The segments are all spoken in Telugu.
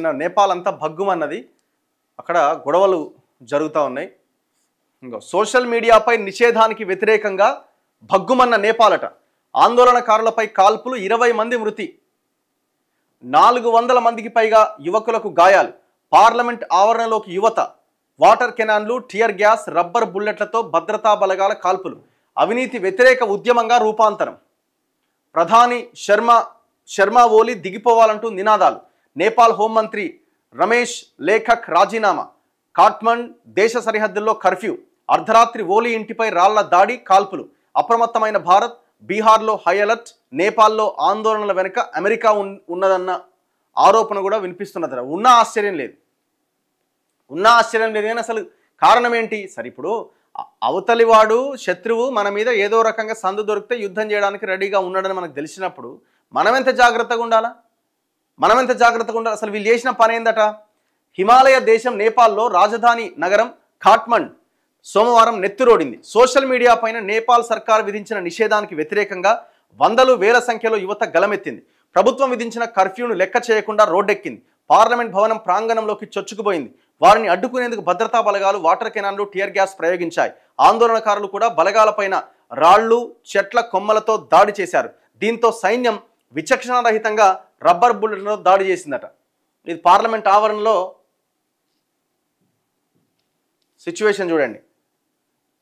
నిన్న నేపాల్ అంతా భగ్గుమన్నది, అక్కడ గొడవలు జరుగుతూ ఉన్నాయి. ఇంకో సోషల్ మీడియాపై నిషేధానికి వ్యతిరేకంగా భగ్గుమన్న నేపాలట. ఆందోళనకారులపై కాల్పులు, 20 మంది మృతి, 400 మందికి పైగా యువకులకు గాయాలు. పార్లమెంట్ ఆవరణలోకి యువత, వాటర్ కెనాన్లు, టియర్ గ్యాస్, రబ్బర్ బుల్లెట్లతో భద్రతా బలగాల కాల్పులు. అవినీతి వ్యతిరేక ఉద్యమంగా రూపాంతరం. ప్రధాని శర్మ ఓలీ దిగిపోవాలంటూ నినాదాలు. నేపాల్ హోంమంత్రి రమేష్ లేఖక్ రాజీనామా. కాట్మండ్ దేశ సరిహద్దుల్లో కర్ఫ్యూ. అర్ధరాత్రి ఓలీ ఇంటిపై రాళ్ల దాడి, కాల్పులు. అప్రమత్తమైన భారత్. బీహార్లో హై అలర్ట్. నేపాల్లో ఆందోళనల వెనుక అమెరికా ఉన్నదన్న ఆరోపణ కూడా వినిపిస్తున్నది. ఉన్న ఆశ్చర్యం లేదు కానీ అసలు కారణం ఏంటి? సరే, ఇప్పుడు అవతలివాడు శత్రువు మన మీద ఏదో రకంగా సందు దొరికితే యుద్ధం చేయడానికి రెడీగా ఉన్నాడని మనకు తెలిసినప్పుడు మనం ఎంత జాగ్రత్తగా ఉండాలా? అసలు వీళ్ళు చేసిన పని ఏందట? హిమాలయ దేశం నేపాల్లో రాజధాని నగరం కాట్మండ్ సోమవారం నెత్తురోడింది. సోషల్ మీడియా పైన నేపాల్ సర్కార్ విధించిన నిషేధానికి వ్యతిరేకంగా వందలు వేల సంఖ్యలో యువత గలమెత్తింది. ప్రభుత్వం విధించిన కర్ఫ్యూను లెక్క చేయకుండా రోడ్డెక్కింది. పార్లమెంట్ భవనం ప్రాంగణంలోకి చొచ్చుకుపోయింది. వారిని అడ్డుకునేందుకు భద్రతా బలగాలు వాటర్ కెనాన్లు, టియర్ గ్యాస్ ప్రయోగించాయి. ఆందోళనకారులు కూడా బలగాలపైన రాళ్లు, చెట్ల కొమ్మలతో దాడి చేశారు. దీంతో సైన్యం విచక్షణారహితంగా రబ్బర్ బుల్లెట్లతో దాడి చేసిందట. ఇది పార్లమెంట్ ఆవరణలో సిచ్యువేషన్ చూడండి.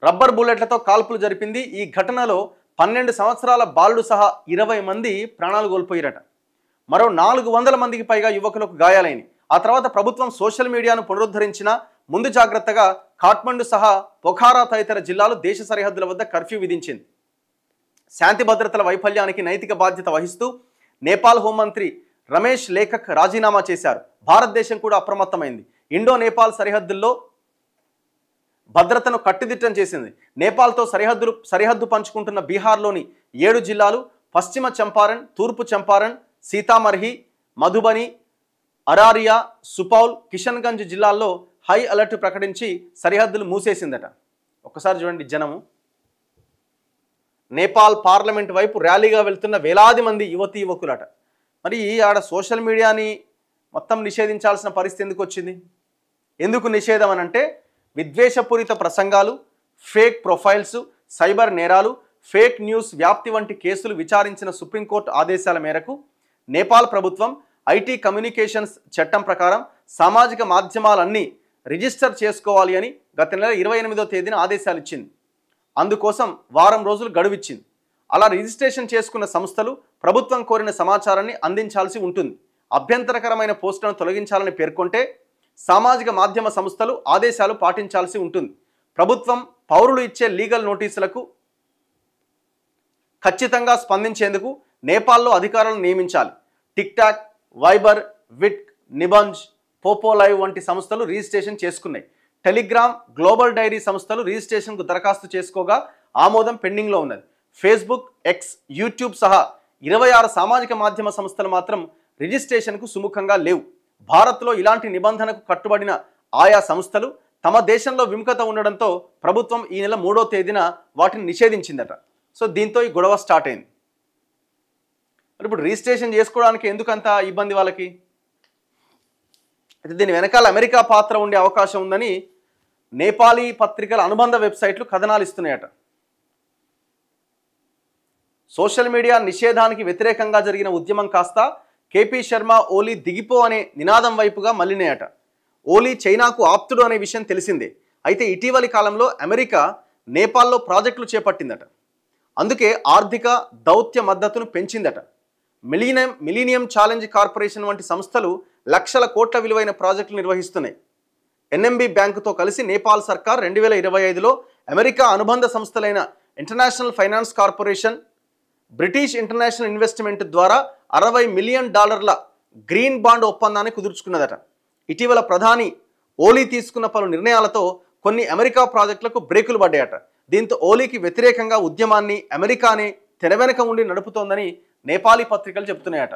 రబ్బర్ బుల్లెట్లతో కాల్పులు జరిపింది. ఈ ఘటనలో 12 సంవత్సరాల బాలుడు సహా 20 మంది ప్రాణాలు కోల్పోయారట. మరో 400 మందికి పైగా యువకులకు గాయాలైనవి. ఆ తర్వాత ప్రభుత్వం సోషల్ మీడియాను పునరుద్ధరించిన ముందు జాగ్రత్తగా కాట్మండు సహా పొఖారా తదితర జిల్లాలు దేశ సరిహద్దుల వద్ద కర్ఫ్యూ విధించింది. శాంతి భద్రతల వైఫల్యానికి నైతిక బాధ్యత వహిస్తూ నేపాల్ హోంమంత్రి రమేష్ లేఖక్ రాజీనామా చేశారు. భారతదేశం కూడా అప్రమత్తమైంది. ఇండో నేపాల్ సరిహద్దుల్లో భద్రతను కట్టుదిట్టం చేసింది. నేపాల్తో సరిహద్దు పంచుకుంటున్న బీహార్లోని 7 జిల్లాలు, పశ్చిమ చంపారణ్, తూర్పు చంపారణ్, సీతామర్హి, మధుబని, అరారియా, సుపౌల్, కిషన్గంజ్ జిల్లాల్లో హై అలర్ట్ ప్రకటించి సరిహద్దులు మూసేసిందట. ఒక్కసారి చూడండి జనము. నేపాల్ పార్లమెంట్ వైపు ర్యాలీగా వెళ్తున్న వేలాది మంది యువతీ యువకులట. మరి ఆడ సోషల్ మీడియాని మొత్తం నిషేధించాల్సిన పరిస్థితి ఎందుకు వచ్చింది? ఎందుకు నిషేధం అని అంటే విద్వేషపూరిత ప్రసంగాలు, ఫేక్ ప్రొఫైల్స్, సైబర్ నేరాలు, ఫేక్ న్యూస్ వ్యాప్తి వంటి కేసులు విచారించిన సుప్రీంకోర్టు ఆదేశాల మేరకు నేపాల్ ప్రభుత్వం ఐటీ కమ్యూనికేషన్స్ చట్టం ప్రకారం సామాజిక మాధ్యమాలన్నీ రిజిస్టర్ చేసుకోవాలి అని గత నెల 28వ తేదీన ఆదేశాలు ఇచ్చింది. అందుకోసం వారం రోజులు గడువిచ్చింది. అలా రిజిస్ట్రేషన్ చేసుకున్న సంస్థలు ప్రభుత్వం కోరిన సమాచారాన్ని అందించాల్సి ఉంటుంది. అభ్యంతరకరమైన పోస్టులను తొలగించాలని పేర్కొంటే సామాజిక మాధ్యమ సంస్థలు ఆదేశాలు పాటించాల్సి ఉంటుంది. ప్రభుత్వం పౌరులు ఇచ్చే లీగల్ నోటీసులకు ఖచ్చితంగా స్పందించేందుకు నేపాల్లో అధికారులను నియమించాలి. టిక్టాక్, వైబర్, విట్, నిబంజ్, పోపో లైవ్ వంటి సంస్థలు రిజిస్ట్రేషన్ చేసుకున్నాయి. టెలిగ్రామ్, గ్లోబల్ డైరీ సంస్థలు రిజిస్ట్రేషన్కు దరఖాస్తు చేసుకోగా ఆమోదం పెండింగ్లో ఉన్నది. ఫేస్బుక్, ఎక్స్, యూట్యూబ్ సహా 26 సామాజిక మాధ్యమ సంస్థలు మాత్రం రిజిస్ట్రేషన్కు సుముఖంగా లేవు. భారత్లో ఇలాంటి నిబంధనకు కట్టుబడిన ఆయా సంస్థలు తమ దేశంలో విముఖత ఉండడంతో ప్రభుత్వం ఈ నెల 3వ తేదీన వాటిని నిషేధించిందట. సో దీంతో ఈ గొడవ స్టార్ట్ అయింది. మరి ఇప్పుడు రిజిస్ట్రేషన్ చేసుకోవడానికి ఎందుకంత ఇబ్బంది వాళ్ళకి? అయితే దీని వెనకాల అమెరికా పాత్ర ఉండే అవకాశం ఉందని నేపాలీ పత్రికల అనుబంధ వెబ్సైట్లు కథనాలు ఇస్తున్నాయట. సోషల్ మీడియా నిషేధానికి వ్యతిరేకంగా జరిగిన ఉద్యమం కాస్త కేపీ శర్మ ఓలీ దిగిపో అనే నినాదం వైపుగా మళ్ళినాయట. ఓలీ చైనాకు ఆప్తుడు అనే విషయం తెలిసిందే. అయితే ఇటీవలి కాలంలో అమెరికా నేపాల్లో ప్రాజెక్టులు చేపట్టిందట. అందుకే ఆర్థిక దౌత్య మద్దతును పెంచిందట. మిలీనియం ఛాలెంజ్ కార్పొరేషన్ వంటి సంస్థలు లక్షల కోట్ల విలువైన ప్రాజెక్టులు నిర్వహిస్తున్నాయి. ఎన్ఎంబి బ్యాంకుతో కలిసి నేపాల్ సర్కార్ 2025లో అమెరికా అనుబంధ సంస్థలైన international finance corporation, British international investment ద్వారా $60 మిలియన్ గ్రీన్ బాండ్ ఒప్పందాన్ని కుదుర్చుకున్నదట. ఇటీవల ప్రధాని ఓలీ తీసుకున్న పలు నిర్ణయాలతో కొన్ని అమెరికా ప్రాజెక్టులకు బ్రేకులు పడ్డాయట. దీంతో ఓలీకి వ్యతిరేకంగా ఉద్యమాన్ని అమెరికానే తెరవెనక ఉండి నడుపుతోందని నేపాలీ పత్రికలు చెప్తున్నాయట.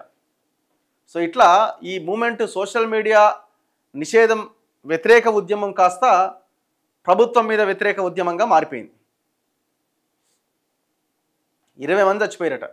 సో ఇట్లా ఈ మూమెంట్ సోషల్ మీడియా నిషేధం వ్యతిరేక ఉద్యమం కాస్త ప్రభుత్వం మీద వ్యతిరేక ఉద్యమంగా మారిపోయింది. 20 మంది చచ్చిపోయారట.